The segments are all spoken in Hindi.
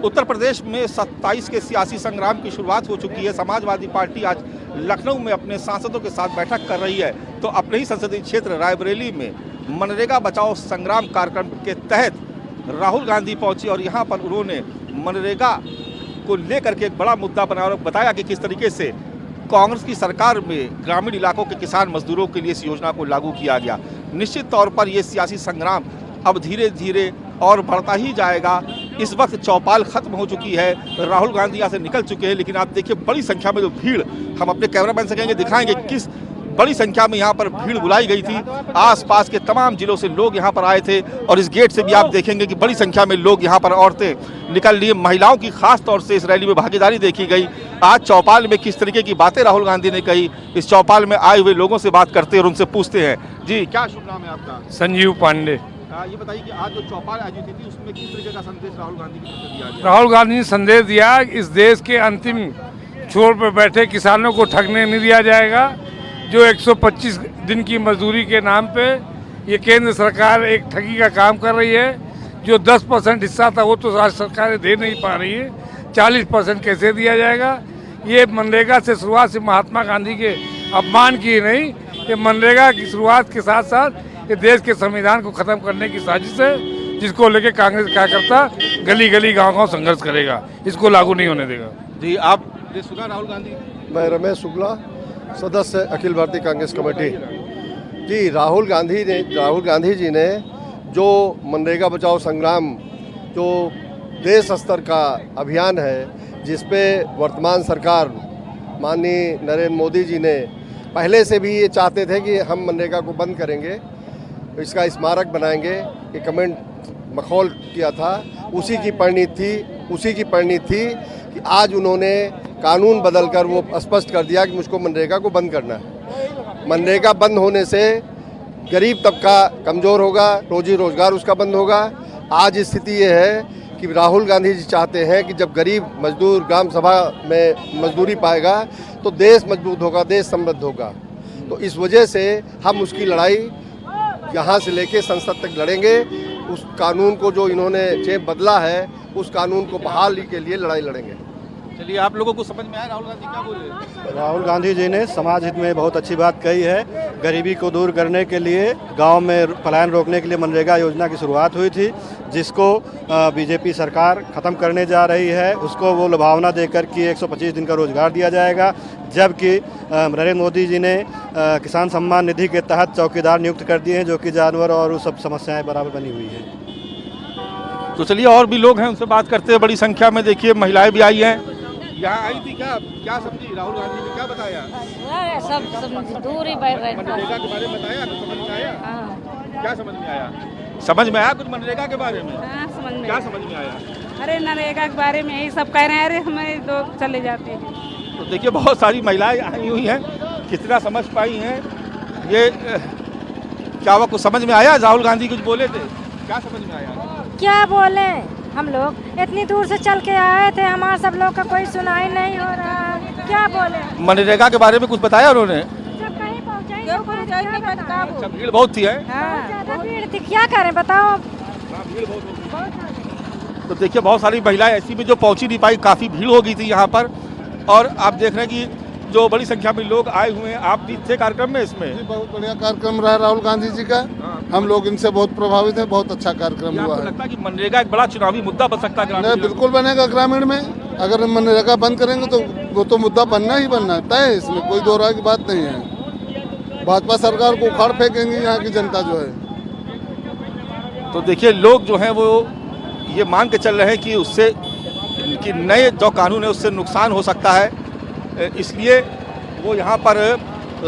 उत्तर प्रदेश में 27 के सियासी संग्राम की शुरुआत हो चुकी है। समाजवादी पार्टी आज लखनऊ में अपने सांसदों के साथ बैठक कर रही है। तो अपने ही संसदीय क्षेत्र रायबरेली में मनरेगा बचाओ संग्राम कार्यक्रम के तहत राहुल गांधी पहुंची और यहां पर उन्होंने मनरेगा को लेकर के एक बड़ा मुद्दा बनाया और बताया कि किस तरीके से कांग्रेस की सरकार में ग्रामीण इलाकों के किसान मजदूरों के लिए इस योजना को लागू किया गया। निश्चित तौर पर यह सियासी संग्राम अब धीरे धीरे और बढ़ता ही जाएगा। इस वक्त चौपाल खत्म हो चुकी है, राहुल गांधी यहाँ से निकल चुके हैं, लेकिन आप देखिए बड़ी संख्या में जो भीड़, हम अपने कैमरामैन से कहेंगे दिखाएंगे किस बड़ी संख्या में यहाँ पर भीड़ बुलाई गई थी। आसपास के तमाम जिलों से लोग यहाँ पर आए थे और इस गेट से भी आप देखेंगे कि बड़ी संख्या में लोग यहाँ पर, औरतें निकल रही, महिलाओं की खास तौर से इस रैली में भागीदारी देखी गई। आज चौपाल में किस तरीके की बातें राहुल गांधी ने कही, इस चौपाल में आए हुए लोगों से बात करते हैं और उनसे पूछते हैं। जी, क्या शुभ नाम है आपका? संजीव पांडे। ये बताइए कि आज जो चौपाल आयोजित थी उसमें किस तरीके का संदेश राहुल गांधी की तरफ से दिया गया? राहुल गांधी ने संदेश दिया इस देश के अंतिम छोर पर बैठे किसानों को ठगने नहीं दिया जाएगा। जो 125 दिन की मजदूरी के नाम पे ये केंद्र सरकार एक ठगी का काम कर रही है। जो 10% हिस्सा था वो तो राज्य सरकारें दे नहीं पा रही है, 40% कैसे दिया जाएगा? ये मनरेगा से शुरुआत से महात्मा गांधी के अपमान की नहीं, ये मनरेगा की शुरुआत के साथ साथ ये देश के संविधान को खत्म करने की साजिश है, जिसको लेके कांग्रेस कार्यकर्ता गली गली गांव-गांव संघर्ष करेगा, इसको लागू नहीं होने देगा। जी, आपने सुना राहुल गांधी? मैं रमेश शुक्ला, सदस्य अखिल भारतीय कांग्रेस कमेटी। जी, राहुल गांधी जी ने जो मनरेगा बचाओ संग्राम जो देश स्तर का अभियान है, जिसपे वर्तमान सरकार माननीय नरेंद्र मोदी जी ने पहले से भी ये चाहते थे कि हम मनरेगा को बंद करेंगे, इसका स्मारक बनाएंगे, ये कमेंट मखौल किया था, उसी की परिणति थी कि आज उन्होंने कानून बदलकर वो स्पष्ट कर दिया कि मुझको मनरेगा को बंद करना है। मनरेगा बंद होने से गरीब तबका कमज़ोर होगा, रोजी रोजगार उसका बंद होगा। आज स्थिति ये है कि राहुल गांधी जी चाहते हैं कि जब गरीब मजदूर ग्राम सभा में मजदूरी पाएगा तो देश मजबूत होगा, देश समृद्ध होगा। तो इस वजह से हम उसकी लड़ाई यहाँ से लेके संसद तक लड़ेंगे। उस कानून को जो इन्होंने चेप बदला है, उस कानून को बहाली के लिए लड़ाई लड़ेंगे। चलिए, आप लोगों को समझ में आया राहुल गांधी क्या बोल रहे हैं? राहुल गांधी जी ने समाज हित में बहुत अच्छी बात कही है। गरीबी को दूर करने के लिए, गांव में पलायन रोकने के लिए मनरेगा योजना की शुरुआत हुई थी, जिसको बीजेपी सरकार ख़त्म करने जा रही है। उसको वो लुभावना देकर कि 125 दिन का रोजगार दिया जाएगा, जबकि नरेंद्र मोदी जी ने किसान सम्मान निधि के तहत चौकीदार नियुक्त कर दिए हैं, जो कि जानवर और उस सब समस्याएं बराबर बनी हुई हैं। तो चलिए, और भी लोग हैं, उनसे बात करते हैं। बड़ी संख्या में देखिए महिलाएं भी आई हैं, यहाँ आई थी। क्या समझी राहुल गांधी ने, क्या बताया? सब दूर ही बैठ रहे मनरेगा के बारे में बताया, कुछ समझ में आया? हाँ। क्या समझ में आया? समझ में आया कुछ मनरेगा के बारे में? हाँ, समझ में। क्या समझ में आया? अरे मनरेगा के बारे में यही सब कह रहे हैं, अरे हमें लोग चले जाते हैं। तो देखिए बहुत सारी महिलाएं आई हुई हैं, कितना समझ पाई हैं ये, क्या वो कुछ समझ में आया? राहुल गांधी कुछ बोले थे, क्या समझ में आया? क्या बोले, हम लोग इतनी दूर से चल के आए थे, हमारा सब लोग का कोई सुनाई नहीं हो रहा है, क्या बोले? मनरेगा के बारे में कुछ बताया उन्होंने? जब कहीं पहुँचे अच्छा, भीड़ बहुत थी है? ज़्यादा भीड़ थी, क्या करें बताओ। भीड़ बहुत। तो देखिए बहुत सारी महिलाएं ऐसी भी जो पहुंची नहीं पाई, काफ़ी भीड़ हो गई थी यहाँ पर। और आप देख रहे हैं कि जो बड़ी संख्या में लोग आए हुए हैं। आप भी थे कार्यक्रम में? इसमें बहुत बढ़िया कार्यक्रम रहा राहुल गांधी जी का। हम लोग इनसे बहुत प्रभावित हैं, बहुत अच्छा कार्यक्रम हुआ है। लगता है कि मनरेगा एक बड़ा चुनावी मुद्दा बन सकता है? नहीं, बिल्कुल बनेगा ग्रामीण में। अगर मनरेगा बंद करेंगे तो वो तो मुद्दा बनना ही बनना है, तय है, इसमें कोई दो राय की बात नहीं है। भाजपा सरकार को उखाड़ फेंकेंगे यहाँ की जनता जो है। तो देखिए लोग जो हैं वो ये मान के चल रहे हैं कि उससे कि नए जो कानून है उससे नुकसान हो सकता है, इसलिए वो यहाँ पर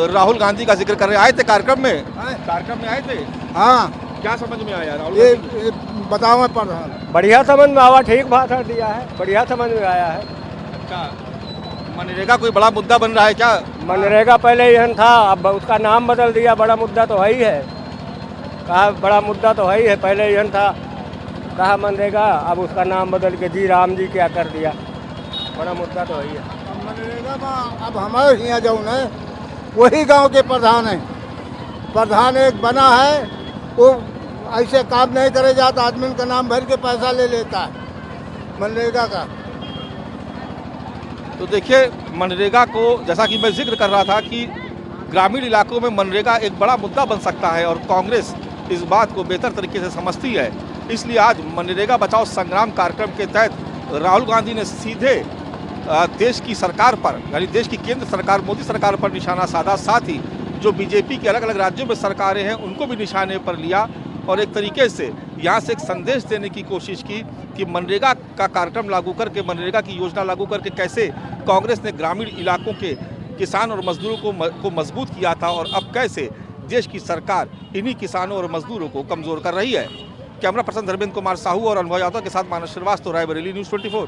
राहुल गांधी का जिक्र कर रहे। आए थे कार्यक्रम में? कार्यक्रम में आए थे? हाँ। क्या समझ में आया राहुल? ये बताओ मैं पढ़ रहा हूँ। बढ़िया समझ में आया, ठीक बात दिया है, बढ़िया समझ में आया है। अच्छा, मनरेगा कोई बड़ा मुद्दा बन रहा है क्या? मनरेगा पहले यह था, अब उसका नाम बदल दिया, बड़ा मुद्दा तो है ही है। कहा बड़ा मुद्दा तो है ही है, पहले यह था कहा मनरेगा, अब उसका नाम बदल के जी राम जी क्या कर दिया, बड़ा मुद्दा तो है ही है। मनरेगा में अब हमारे यहाँ जाऊँ न, वही गांव के प्रधान है, प्रधान एक बना है, वो ऐसे काम नहीं करे जाता, आदमी का नाम भर के पैसा ले लेता है। मनरेगा का। तो देखिए मनरेगा को, जैसा कि मैं जिक्र कर रहा था कि ग्रामीण इलाकों में मनरेगा एक बड़ा मुद्दा बन सकता है और कांग्रेस इस बात को बेहतर तरीके से समझती है। इसलिए आज मनरेगा बचाओ संग्राम कार्यक्रम के तहत राहुल गांधी ने सीधे देश की सरकार पर, यानी देश की केंद्र सरकार मोदी सरकार पर निशाना साधा। साथ ही जो बीजेपी के अलग अलग राज्यों में सरकारें हैं उनको भी निशाने पर लिया और एक तरीके से यहाँ से एक संदेश देने की कोशिश की कि मनरेगा का कार्यक्रम लागू करके, मनरेगा की योजना लागू करके कैसे कांग्रेस ने ग्रामीण इलाकों के किसान और मजदूरों को मजबूत किया था और अब कैसे देश की सरकार इन्हीं किसानों और मजदूरों को कमजोर कर रही है। कैमरा पर्सन धर्मेंद्र कुमार साहू और अनुभव यादव के साथ मानस श्रीवास्तव, रायबरेली, न्यूज़ 24।